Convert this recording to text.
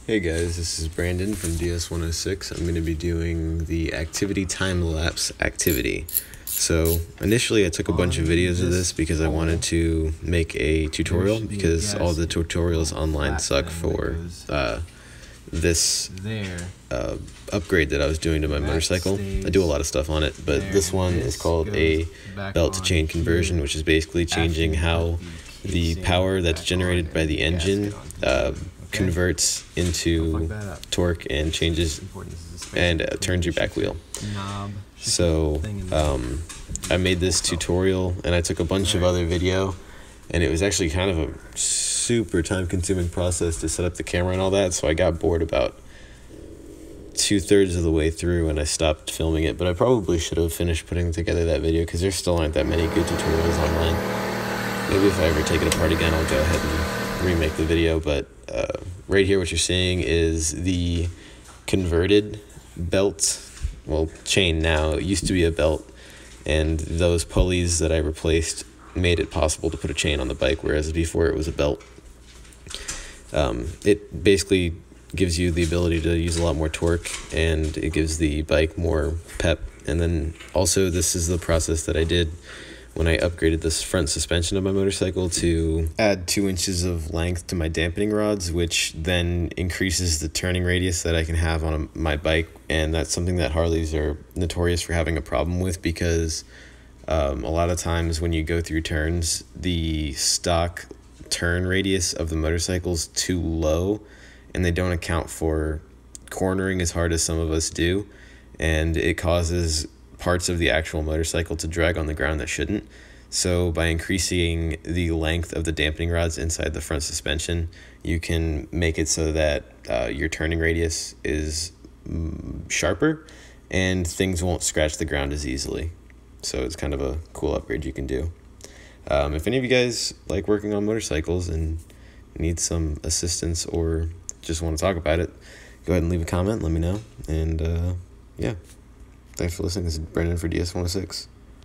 Hey guys, this is Brandon from DS106. I'm going to be doing the activity time lapse activity. So initially I took a bunch of videos of this because I wanted to make a tutorial because all the tutorials online suck for this upgrade that I was doing to my motorcycle. I do a lot of stuff on it, but this one is called a belt to chain conversion, which is basically changing how the power that's generated by the engine converts into torque and changes and turns your back wheel. So I made this tutorial and I took a bunch of other video, and it was actually kind of a super time-consuming process to set up the camera and all that, so I got bored about 2/3 of the way through and I stopped filming it. But I probably should have finished putting together that video because there still aren't that many good tutorials online. Maybe if I ever take it apart again, I'll go ahead and remake the video. But right here, what you're seeing is the converted belt, well, chain now. It used to be a belt, and those pulleys that I replaced made it possible to put a chain on the bike, whereas before it was a belt. It basically gives you the ability to use a lot more torque, and it gives the bike more pep. And then also, this is the process that I did when I upgraded this front suspension of my motorcycle to add 2 inches of length to my dampening rods, which then increases the turning radius that I can have on my bike. And that's something that Harleys are notorious for having a problem with, because a lot of times when you go through turns, the stock turn radius of the motorcycle is too low, and they don't account for cornering as hard as some of us do, and it causes parts of the actual motorcycle to drag on the ground that shouldn't. So by increasing the length of the dampening rods inside the front suspension, you can make it so that your turning radius is sharper and things won't scratch the ground as easily. So it's kind of a cool upgrade you can do. If any of you guys like working on motorcycles and need some assistance or just want to talk about it, go ahead and leave a comment, let me know. And yeah. Thanks for listening. This is Brandon for DS106.